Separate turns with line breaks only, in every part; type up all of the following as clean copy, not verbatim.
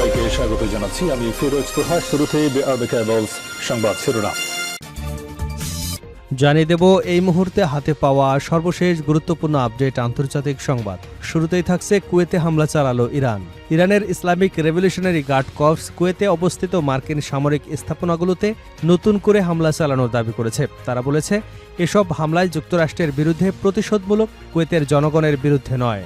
সবাইকে স্বাগত জানাচ্ছি। আমি ফিরোজ তোহা। শুরুতেই সংবাদ শিরোনাম
জানিয়ে দেব এই মুহূর্তে হাতে পাওয়া সর্বশেষ গুরুত্বপূর্ণ আপডেট আন্তর্জাতিক সংবাদ। শুরুতেই থাকছে কুয়েতে হামলা চালালো ইরান। ইরানের ইসলামিক রেভলিউশনারি গার্ড কর্পস কুয়েতে অবস্থিত মার্কিন সামরিক স্থাপনাগুলোতে নতুন করে হামলা চালানোর দাবি করেছে। তারা বলেছে, এসব হামলায় যুক্তরাষ্ট্রের বিরুদ্ধে প্রতিশোধমূলক, কুয়েতের জনগণের বিরুদ্ধে নয়।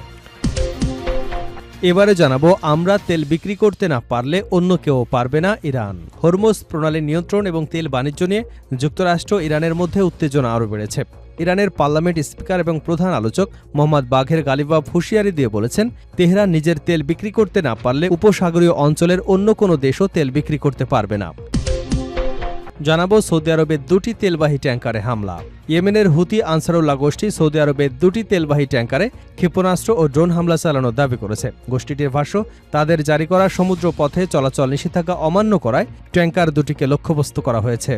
এবারে জানাবো, আমরা তেল বিক্রি করতে না পারলে অন্য কেউ পারবে না ইরান। হরমুজ প্রণালী নিয়ন্ত্রণ এবং তেল বাণিজ্য নিয়ে যুক্তরাষ্ট্র ইরানের মধ্যে উত্তেজনা আরও বেড়েছে। ইরানের পার্লামেন্ট স্পিকার এবং প্রধান আলোচক মোহাম্মদ বাঘের গালিবাফ হুঁশিয়ারি দিয়ে বলেছেন, তেহরান নিজের তেল বিক্রি করতে না পারলে উপসাগরীয় অঞ্চলের অন্য কোনো দেশও তেল বিক্রি করতে পারবে না। জানাবো, সৌদি আরবের 2টি তেলবাহী ট্যাঙ্কারে হামলা। ইয়েমেনের হুতি আনসারুল্লাহ গোষ্ঠী সৌদি আরবের 2টি তেলবাহী ট্যাঙ্কারে ক্ষেপণাস্ত্র ও ড্রোন হামলা চালানোর দাবি করেছে। গোষ্ঠীটির ভাষ্য, তাদের জারি করা সমুদ্র পথে চলাচল নিষেধাজ্ঞা অমান্য করায় ট্যাঙ্কার 2টিকে লক্ষ্যবস্তু করা হয়েছে।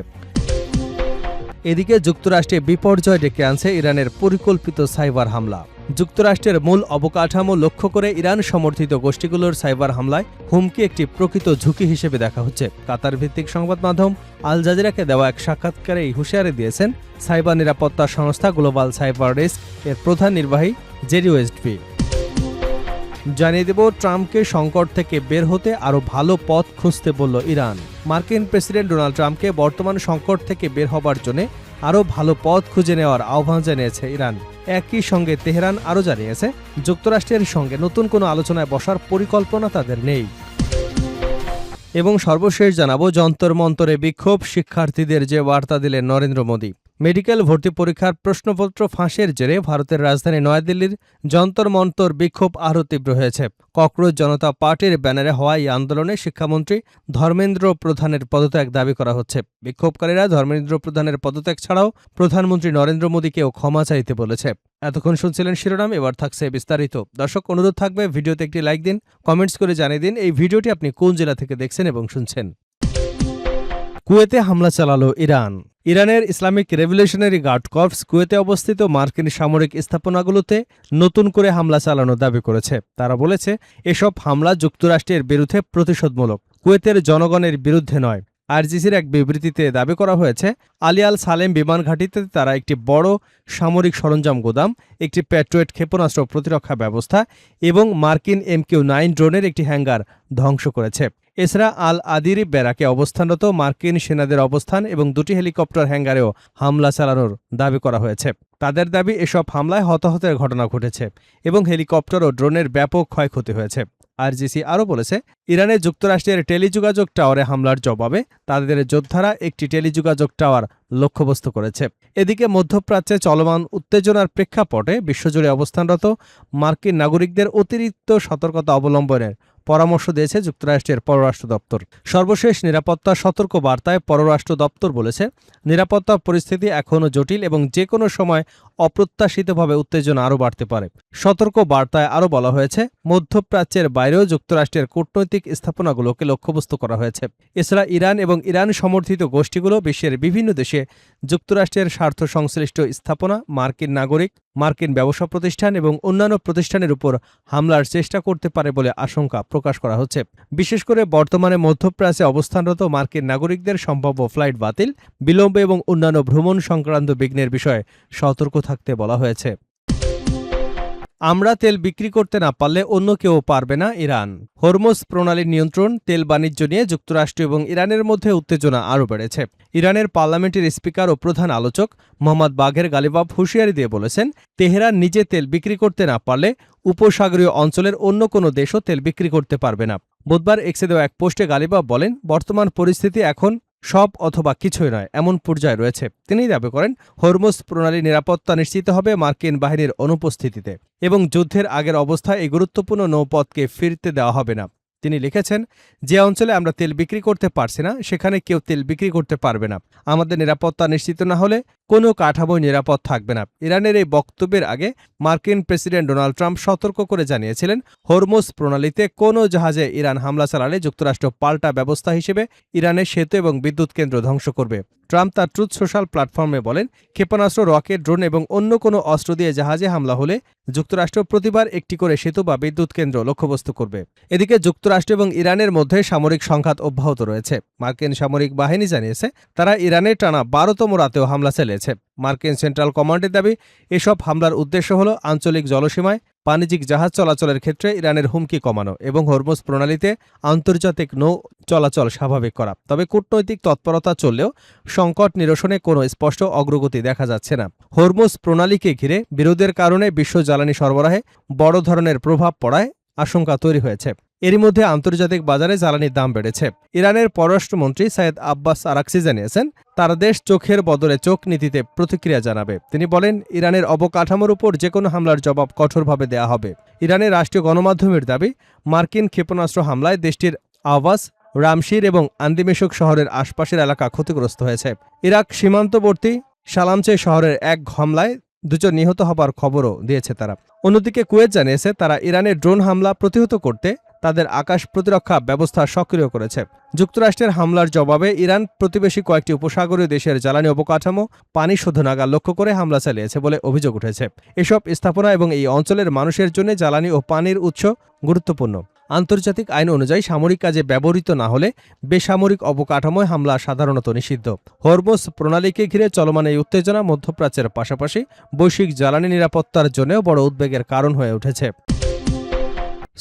এদিকে যুক্তরাষ্ট্রে বিপর্যয় ডেকে আনছে ইরানের পরিকল্পিত সাইবার হামলা। যুক্তরাষ্ট্রের মূল অবকাঠামো লক্ষ্য করে ইরান সমর্থিত গোষ্ঠীগুলোর সাইবার হামলায় হুমকি একটি প্রকৃত ঝুঁকি হিসেবে দেখা হচ্ছে। কাতার ভিত্তিক সংবাদ মাধ্যম আল জাজিরাকে দেওয়া এক সাক্ষাৎকারে এই হুঁশিয়ারি দিয়েছেন সাইবার নিরাপত্তা সংস্থা গ্লোবাল সাইবার রিস্ক এর প্রধান নির্বাহী জেরি ওয়েস্টবি। জানিয়ে দেব, ট্রাম্পকে সংকট থেকে বের হতে আরও ভালো পথ খুঁজতে বলল ইরান। মার্কিন প্রেসিডেন্ট ডোনাল্ড ট্রাম্পকে বর্তমান সংকট থেকে বের হবার জন্য আরও ভালো পথ খুঁজে নেওয়ার আহ্বান জানিয়েছে ইরান। একই সঙ্গে তেহরান আরও জানিয়েছে, যুক্তরাষ্ট্রের সঙ্গে নতুন কোনো আলোচনায় বসার পরিকল্পনা তাদের নেই। এবং সর্বশেষ জানাবো, যন্তর মন্তরে বিক্ষোভ, শিক্ষার্থীদের যে বার্তা দিলেন নরেন্দ্র মোদী। মেডিকেল ভর্তি পরীক্ষার প্রশ্নপত্র ফাঁসের জেরে ভারতের রাজধানী নয়াদিল্লির যন্তর মন্তর বিক্ষোভ আরও তীব্র হয়েছে। ককরোচ জনতা পার্টির ব্যানারে হওয়া এই আন্দোলনে শিক্ষামন্ত্রী ধর্মেন্দ্র প্রধানের পদত্যাগ দাবি করা হচ্ছে। বিক্ষোভকারীরা ধর্মেন্দ্র প্রধানের পদত্যাগ ছাড়াও প্রধানমন্ত্রী নরেন্দ্র মোদীকেও ক্ষমা চাইতে বলেছে। এতক্ষণ শুনছিলেন শিরোনাম, এবার থাকছে বিস্তারিত। দর্শক, অনুরোধ থাকবে ভিডিওতে একটি লাইক দিন, কমেন্টস করে জানিয়ে দিন এই ভিডিওটি আপনি কোন জেলা থেকে দেখছেন এবং শুনছেন। কুয়েতে হামলা চালালো ইরান। ইরানের ইসলামিক রেভলিউশনারি গার্ড কর্পস কুয়েতে অবস্থিত মার্কিন সামরিক স্থাপনাগুলোতে নতুন করে হামলা চালানোর দাবি করেছে। তারা বলেছে, এসব হামলা যুক্তরাষ্ট্রের বিরুদ্ধে প্রতিশোধমূলক, কুয়েতের জনগণের বিরুদ্ধে নয়। আরজিসির এক বিবৃতিতে দাবি করা হয়েছে, আলী আল সালেম বিমান ঘাঁটিতে তারা একটি বড় সামরিক সরঞ্জাম গোদাম, একটি প্যাট্রিয়ট ক্ষেপণাস্ত্র প্রতিরক্ষা ব্যবস্থা এবং মার্কিন MQ-9 ড্রোনের একটি হ্যাঙ্গার ধ্বংস করেছে। এছাড়া আল আদিরি ব্যারাকে অবস্থানরত মার্কিন সেনাদের অবস্থান এবং 2টি হেলিকপ্টার হ্যাঙ্গারেও হামলা চালানোর দাবি করা হয়েছে। তাদের দাবি, এসব হামলায় হতাহতের ঘটনা ঘটেছে এবং হেলিকপ্টার ও ড্রোনের ব্যাপক ক্ষয়ক্ষতি হয়েছে। আরজিসি আরও বলেছে, ইরানে যুক্তরাষ্ট্রের টেলিযোগাযোগ টাওয়ারে হামলার জবাবে তাদের যোদ্ধারা একটি টেলিযোগাযোগ টাওয়ার লক্ষ্যবস্তু করেছে। এদিকে মধ্যপ্রাচ্যে চলমান উত্তেজনার প্রেক্ষাপটে বিশ্বজুড়ে অবস্থানরত মার্কিন নাগরিকদের অতিরিক্ত সতর্কতা অবলম্বনের পরামর্শ দিয়েছে যুক্তরাষ্ট্রের পররাষ্ট্র দপ্তর। সর্বশেষ নিরাপত্তা সতর্ক বার্তায় পররাষ্ট্র দপ্তর বলেছে, নিরাপত্তা পরিস্থিতি এখনও জটিল এবং যে কোনো সময় অপ্রত্যাশিতভাবে উত্তেজনা আরও বাড়তে পারে। সতর্ক বার্তায় আরও বলা হয়েছে, মধ্যপ্রাচ্যের বাইরেও যুক্তরাষ্ট্রের কূটনৈতিক স্থাপনাগুলোকে লক্ষ্যবস্তু করা হয়েছে। এছাড়া ইরান এবং ইরান সমর্থিত গোষ্ঠীগুলো বিশ্বের বিভিন্ন দেশে যুক্তরাষ্ট্রের স্বার্থ সংশ্লিষ্ট স্থাপনা, মার্কিন নাগরিক, মার্কিন ব্যবসা প্রতিষ্ঠান এবং অন্যান্য প্রতিষ্ঠানের উপর হামলার চেষ্টা করতে পারে বলে আশঙ্কা প্রকাশ করা হচ্ছে। বিশেষ করে বর্তমানে মধ্যপ্রাচ্যে অবস্থানরত মার্কিন নাগরিকদের সম্ভাব্য ফ্লাইট বাতিল, বিলম্ব এবং অন্যান্য ভ্রমণ সংক্রান্ত বিঘ্নের বিষয়ে সতর্ক থাকতে বলা হয়েছে। আমরা তেল বিক্রি করতে না পারলে অন্য কেউ পারবে না ইরান। হরমুজ প্রণালীর নিয়ন্ত্রণ, তেল বাণিজ্য নিয়ে যুক্তরাষ্ট্র এবং ইরানের মধ্যে উত্তেজনা আরও বেড়েছে। ইরানের পার্লামেন্টের স্পিকার ও প্রধান আলোচক মোহাম্মদ বাঘের গালিবাফ হুঁশিয়ারি দিয়ে বলেছেন, তেহরান নিজে তেল বিক্রি করতে না পারলে উপসাগরীয় অঞ্চলের অন্য কোনো দেশও তেল বিক্রি করতে পারবে না। বুধবার এক্সে দেওয়া এক পোস্টে গালিবাফ বলেন, বর্তমান পরিস্থিতি এখন সব অথবা কিছুই নয় এমন পর্যায়ে রয়েছে। তিনি দাবি করেন, হরমুজ প্রণালীর নিরাপত্তা নিশ্চিত হবে মার্কিন বাহিনীর অনুপস্থিতিতে এবং যুদ্ধের আগের অবস্থায় এই গুরুত্বপূর্ণ নৌপথকে ফিরতে দেওয়া হবে না। তিনি লিখেছেন, যে অঞ্চলে আমরা তেল বিক্রি করতে পারছি না সেখানে কেউ তেল বিক্রি করতে পারবে না। আমাদের নিরাপত্তা নিশ্চিত না হলে কোনো কাঠামোই নিরাপদ থাকবে না। ইরানের এই বক্তব্যের আগে মার্কিন প্রেসিডেন্ট ডোনাল্ড ট্রাম্প সতর্ক করে জানিয়েছিলেন, হরমুজ প্রণালীতে কোনো জাহাজে ইরান হামলা চালালে যুক্তরাষ্ট্র পাল্টা ব্যবস্থা হিসেবে ইরানের সেতু এবং বিদ্যুৎ কেন্দ্র ধ্বংস করবে। ট্রাম্প তার ট্রুথ সোশ্যাল প্ল্যাটফর্মে বলেন, ক্ষেপণাস্ত্র, রকেট, ড্রোন এবং অন্য কোনো অস্ত্র দিয়ে জাহাজে হামলা হলে যুক্তরাষ্ট্র প্রতিবার একটি করে সেতু বা বিদ্যুৎ কেন্দ্র লক্ষ্যবস্তু করবে। এদিকে যুক্তরাষ্ট্র এবং ইরানের মধ্যে সামরিক সংঘাত অব্যাহত রয়েছে। মার্কিন সামরিক বাহিনী জানিয়েছে তারা ইরানের টানা ১২তম রাতেও হামলা চালিয়েছে। মার্কিন সেন্ট্রাল কমান্ডের দাবি, এসব হামলার উদ্দেশ্য হল আঞ্চলিক জলসীমায় বাণিজ্যিক জাহাজ চলাচলের ক্ষেত্রে ইরানের হুমকি কমানো এবং হরমুজ প্রণালীতে আন্তর্জাতিক নৌ চলাচল স্বাভাবিক করা। তবে কূটনৈতিক তৎপরতা চললেও সংকট নিরসনে কোনো স্পষ্ট অগ্রগতি দেখা যাচ্ছে না। হরমুজ প্রণালীকে ঘিরে বিরোধের কারণে বিশ্ব জ্বালানি সরবরাহে বড় ধরনের প্রভাব পড়ায় আশঙ্কা তৈরি হয়েছে। এরই মধ্যে আন্তর্জাতিক বাজারে জ্বালানির দাম বেড়েছে। ইরানের পররাষ্ট্রমন্ত্রী সাইয়েদ আব্বাস আরাকচি জানিয়েছেন, তার দেশ চোখের বদলে চোখ নীতিতে প্রতিক্রিয়া জানাবে। তিনি বলেন, ইরানের অবকাঠামোর উপর যেকোনো হামলার জবাব কঠোরভাবে দেয়া হবে। ইরানের রাষ্ট্রীয় গণমাধ্যমের দাবি, মার্কিন ক্ষেপণাস্ত্র হামলায় দেশটির আওয়াজ, রামশির এবং আন্দিমেশক শহরের আশপাশের এলাকা ক্ষতিগ্রস্ত হয়েছে। ইরাক সীমান্তবর্তী সালামচে শহরের এক হামলায় ২ জন নিহত হবার খবরও দিয়েছে তারা। অন্যদিকে কুয়েত জানিয়েছে তারা ইরানের ড্রোন হামলা প্রতিহত করতে তাদের আকাশ প্রতিরক্ষা ব্যবস্থা সক্রিয় করেছে। যুক্তরাষ্ট্রের হামলার জবাবে ইরান প্রতিবেশী কয়েকটি উপসাগরীয় দেশের জ্বালানি অবকাঠামো, পানি শোধনাগার লক্ষ্য করে হামলা চালিয়েছে বলে অভিযোগ উঠেছে। এসব স্থাপনা এবং এই অঞ্চলের মানুষের জন্য জ্বালানি ও পানির উৎস গুরুত্বপূর্ণ। আন্তর্জাতিক আইন অনুযায়ী সামরিক কাজে ব্যবহৃত না হলে বেসামরিক অবকাঠামোয় হামলা সাধারণত নিষিদ্ধ। হরমুজ প্রণালীকে ঘিরে চলমান এই উত্তেজনা মধ্যপ্রাচ্যের পাশাপাশি বৈশ্বিক জ্বালানি নিরাপত্তার জন্যও বড় উদ্বেগের কারণ হয়ে উঠেছে।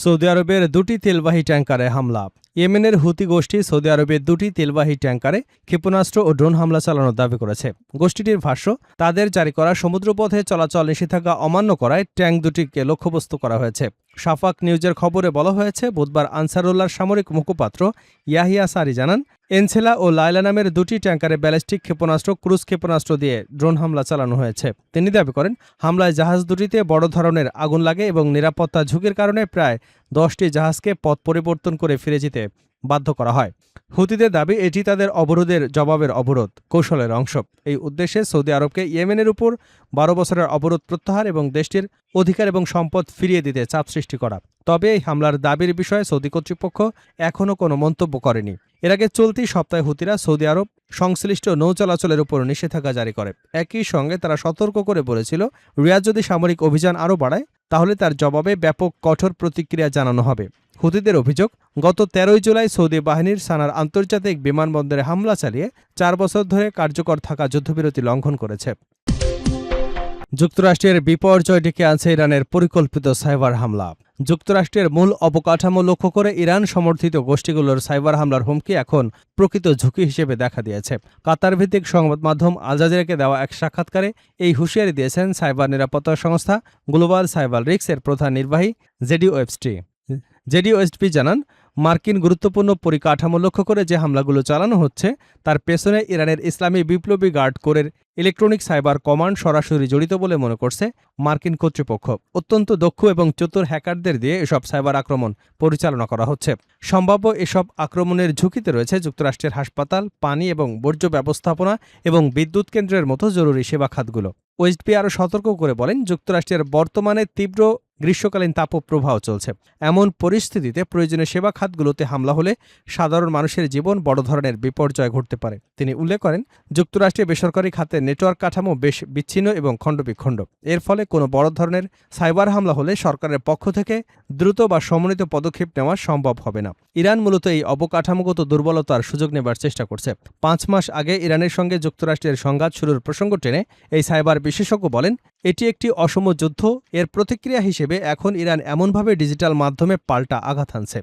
সৌদি আরবের 2টি তেলবাহী ট্যাঙ্কারে হামলা। ইয়েমেনের হুতি গোষ্ঠী সৌদি আরবের 2টি তেলবাহী ট্যাঙ্কারে ক্ষেপণাস্ত্র ও ড্রোন হামলা চালানোর দাবি করেছে। গোষ্ঠীটির ভাষ্য, তাদের জারি করা সমুদ্রপথে চলাচল নিষেধাজ্ঞা অমান্য করায় ট্যাঙ্ক দুটিকে লক্ষ্যবস্তু করা হয়েছে। শাফাক নিউজের খবরে বলা হয়েছে, বুধবার আনসারুল্লাহর সামরিক মুখপাত্র ইয়াহিয়া সারি জানান, এনসেলা ও লায়লা নামের 2টি ট্যাঙ্কারে ব্যালিস্টিক ক্ষেপণাস্ত্র, ক্রুজ ক্ষেপণাস্ত্র দিয়ে ড্রোন হামলা চালানো হয়েছে। তিনি দাবি করেন, হামলায় জাহাজ দুটিতে বড় ধরনের আগুন লাগে এবং নিরাপত্তা ঝুঁকির কারণে প্রায় 10টি জাহাজকে পথ পরিবর্তন করে ফিরে যেতে বাধ্য করা হয়। হুতিদের দাবি, এটি তাদের অবরোধের জবাবের অবরোধ কৌশলের অংশ। এই উদ্দেশ্যে সৌদি আরবকে ইয়েমেনের উপর 12 বছরের অবরোধ প্রত্যাহার এবং দেশটির অধিকার এবং সম্পদ ফিরিয়ে দিতে চাপ সৃষ্টি করা। তবে এই হামলার দাবির বিষয়ে সৌদি কর্তৃপক্ষ এখনও কোনো মন্তব্য করেনি। এর আগে চলতি সপ্তাহে হুতিরা সৌদি আরব সংশ্লিষ্ট নৌ চলাচলের উপর নিষেধাজ্ঞা জারি করে। একই সঙ্গে তারা সতর্ক করে বলেছিল, রিয়াদ যদি সামরিক অভিযান আরও বাড়ায় তাহলে তার জবাবে ব্যাপক কঠোর প্রতিক্রিয়া জানানো হবে। হুতিদের অভিযোগ, গত 13 জুলাই সৌদি বাহিনীর সানার আন্তর্জাতিক বিমানবন্দরে হামলা চালিয়ে 4 বছর ধরে কার্যকর থাকা যুদ্ধবিরতি লঙ্ঘন করেছে। যুক্তরাষ্ট্রের বিপর্যয় ডেকে আনছে ইরানের পরিকল্পিত সাইবার হামলা। যুক্তরাষ্ট্রের মূল অবকাঠামো লক্ষ্য করে ইরান সমর্থিত গোষ্ঠীগুলোর সাইবার হামলার হুমকি এখন প্রকৃত ঝুঁকি হিসেবে দেখা দিয়েছে। কাতার ভিত্তিক সংবাদ মাধ্যম আল জাজিরাকে দেওয়া এক সাক্ষাৎকারে এই হুঁশিয়ারি দিয়েছেন সাইবার নিরাপত্তা সংস্থা গ্লোবাল সাইবার রিস্ক এর প্রধান নির্বাহী জেডি ওয়েস্টবি জানান, মার্কিন গুরুত্বপূর্ণ পরিকাঠামো লক্ষ্য করে যে হামলাগুলো চালানো হচ্ছে তার পেছনে ইরানের ইসলামী বিপ্লবী গার্ড কোরের ইলেকট্রনিক সাইবার কমান্ড সরাসরি জড়িত বলে মনে করছে মার্কিন কর্তৃপক্ষ। অত্যন্ত দক্ষ এবং চতুর হ্যাকারদের দিয়ে এসব সাইবার আক্রমণ পরিচালনা করা হচ্ছে। সম্ভাব্য এসব আক্রমণের ঝুঁকিতে রয়েছে যুক্তরাষ্ট্রের হাসপাতাল, পানি এবং বর্জ্য ব্যবস্থাপনা এবং বিদ্যুৎ কেন্দ্রের মতো জরুরি সেবা খাতগুলো। ওয়েস্টবি আরও সতর্ক করে বলেন, যুক্তরাষ্ট্রের বর্তমানে তীব্র গ্রীষ্মকালীন তাপপ্রবাহ চলছে। এমন পরিস্থিতিতে প্রয়োজনীয় সেবা খাতগুলোতে হামলা হলে সাধারণ মানুষের জীবন বড় ধরনের বিপর্যয় ঘটতে পারে। তিনি উল্লেখ করেন, যুক্তরাষ্ট্রের বেসরকারি খাতের নেটওয়ার্ক কাঠামো বেশ বিচ্ছিন্ন এবং খণ্ডবিখণ্ড। এর ফলে কোনো বড় ধরনের সাইবার হামলা হলে সরকারের পক্ষ থেকে দ্রুত বা সমন্বিত পদক্ষেপ নেওয়া সম্ভব হবে না। ইরান মূলত এই অবকাঠামোগত দুর্বলতার সুযোগ নেবার চেষ্টা করছে। 5 মাস আগে ইরানের সঙ্গে যুক্তরাষ্ট্রের সংঘাত শুরুর প্রসঙ্গ টেনে এই সাইবার বিশেষজ্ঞ বলেন, এটি একটি অসম যুদ্ধ। এর প্রতিক্রিয়া হিসেবে এখন ইরান এমনভাবে ডিজিটাল মাধ্যমে পাল্টা আঘাত হানছে।